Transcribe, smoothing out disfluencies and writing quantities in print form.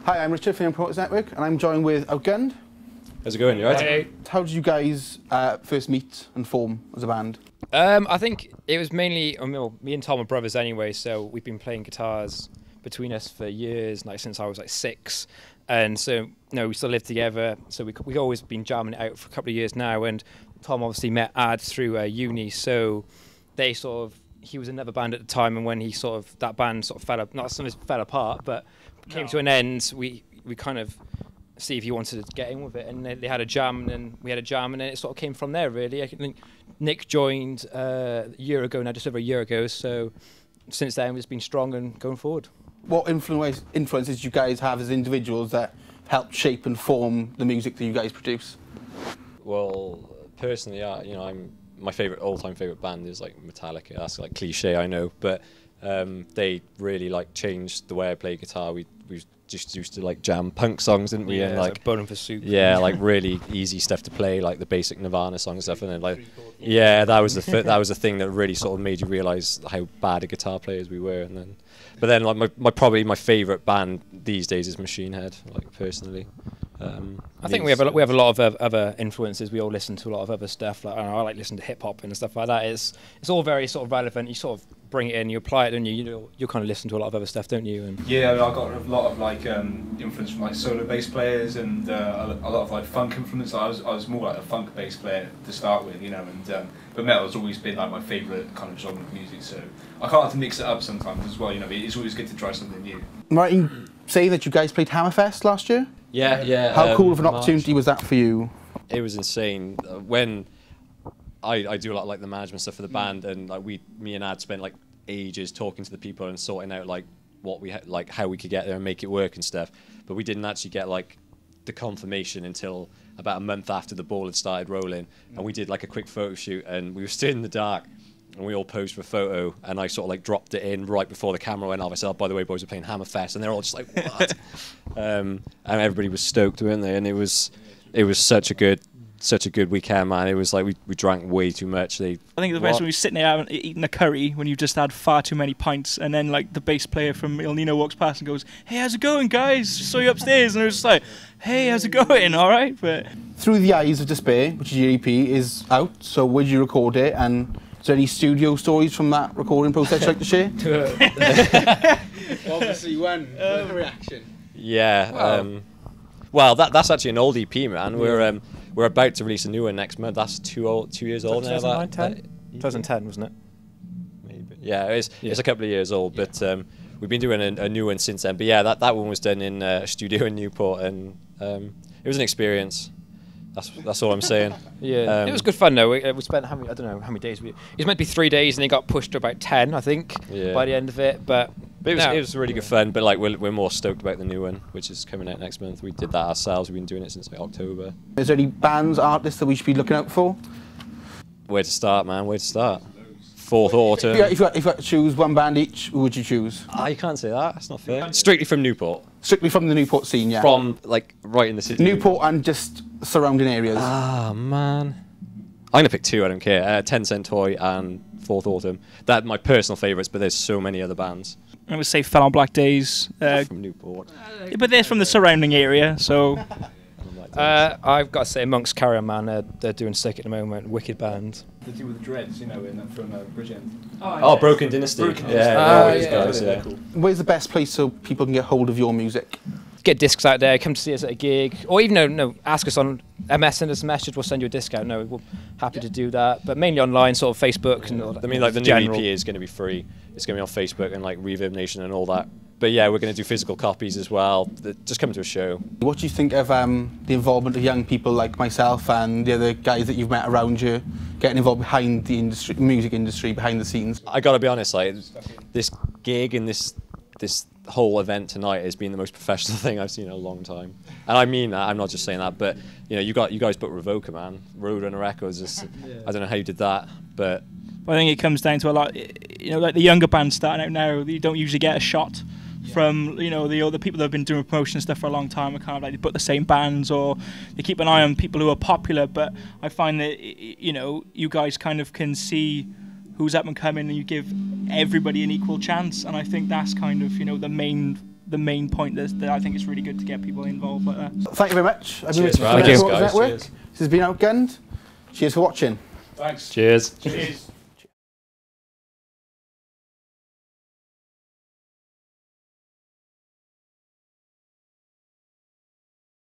Hi, I'm Richard from the Promoters Network, and I'm joined with Outgunned. How's it going? You right? Hey. How did you guys first meet and form as a band? I think it was mainly, me and Tom are brothers anyway, so we've been playing guitars between us for years, like since I was like 6. And so, we still live together, so we've always been jamming it out for a couple of years now. And Tom obviously met Ad through uni, so they he was in another band at the time, and when that band fell apart, but came to an end, we kind of see if he wanted to get in with it, and they had a jam, and then we had a jam, and then it sort of came from there, really. I think Nick joined a year ago now, just over a year ago, so since then it's been strong and going forward. What influences you guys have as individuals that help shape and form the music that you guys produce? Well, personally, my all-time favorite band is like Metallica. That's like cliche, I know, but they really like changed the way I play guitar. We just used to like jam punk songs, didn't we? Yeah, and like Bowling for Soup. Yeah, like really easy stuff to play, like the basic Nirvana songs and stuff. And then like, yeah, that was the thing that really sort of made you realise how bad a guitar players we were. But then like probably my favourite band these days is Machine Head, like personally. I think we have a lot of other influences. We all listen to a lot of other stuff. Like I like listening to hip hop and stuff like that. It's all very sort of relevant. You sort of bring it in, you apply it, don't you? You kind of listen to a lot of other stuff, don't you? And yeah, I got a lot of like influence from like solo bass players and a lot of like funk influence. I was more like a funk bass player to start with, but metal's always been like my favourite kind of genre of music. So I can't have to mix it up sometimes as well. It's always good to try something new. Right, you say that you guys played Hammerfest last year? Yeah. How cool of an opportunity was that for you? It was insane. When I do a lot of, like the management stuff for the band, and like me and Ad spent like ages talking to the people and sorting out like what we like how we could get there and make it work and stuff. But we didn't actually get like the confirmation until about a month after the ball had started rolling, and we did like a quick photo shoot, and we were stood in the dark. And we all posed for a photo, and I sort of like dropped it in right before the camera went off. I said, oh, by the way, boys, we're playing Hammerfest, and they're all just like, what? And everybody was stoked, weren't they? And it was such a good weekend, man. It was like we drank way too much. I think the best when we were sitting there eating a curry when you've just had far too many pints, and then like the bass player from El Nino walks past and goes, "Hey, how's it going, guys? Saw you upstairs," and I was just like, "Hey, how's it going? All right?" But Through the Eyes of Despair, which is your EP, is out. So where did you record it, and is there any studio stories from that recording process you'd like to share? Obviously, when the reaction. Yeah. Wow. Well, that's actually an old EP, man. We're about to release a new one next month. That's 2 years old now. 2010, wasn't it? Maybe. Yeah, it's a couple of years old, but we've been doing a new one since then. But yeah, that one was done in a studio in Newport, and it was an experience. That's all I'm saying. Yeah, it was good fun though. We spent I don't know how many days. It was meant to be 3 days, and it got pushed to about 10, I think, by the end of it. But it was really good fun. But like we're more stoked about the new one, which is coming out next month. We did that ourselves. We've been doing it since like October. Is there any bands, artists that we should be looking out for? Where to start, man? Where to start? Fourth Autumn. If you had to choose one band each, who would you choose? You can't say that. That's not fair. Strictly from Newport. Strictly from the Newport scene, yeah. From like right in the city. Newport and just surrounding areas. Ah, man. I'm gonna pick 2. I don't care. 10 Cent Toy and Fourth Autumn. They're my personal favourites, but there's so many other bands. I would say Fell on Black Days. From Newport. But they're from the surrounding area, so. I've got to say, Monk's Carrier Man, they're doing sick at the moment. Wicked band. The two with the dreads, from Bridgend. Oh, Broken Dynasty. Yeah. Cool. Where's the best place so people can get hold of your music? Get discs out there, come to see us at a gig, or even ask us on MS, send us a message, we'll send you a disc out. We're happy to do that, but mainly online, sort of Facebook and all that. I mean, like the new EP is going to be free. It's going to be on Facebook and like Reverb Nation and all that. But yeah, we're going to do physical copies as well. Just come to a show. What do you think of the involvement of young people like myself and the other guys that you've met around you getting involved behind the industry, music industry, behind the scenes? I got to be honest, like this gig and this whole event tonight has been the most professional thing I've seen in a long time, and I mean that. I'm not just saying that, but you guys booked Revoker, man. Roadrunner Records. I don't know how you did that, but I think it comes down to a lot. Like the younger bands starting out now, you don't usually get a shot from the other people that have been doing promotion stuff for a long time. Are kind of like they book the same bands, or they keep an eye on people who are popular. But I find that you guys kind of can see who's up and coming, and you give everybody an equal chance. And I think that's kind of the main the main point that I think it's really good to get people involved like that. Thank you very much. Cheers, Thank you, guys. Network. This has been Outgunned. Cheers for watching. Thanks. Cheers. Cheers.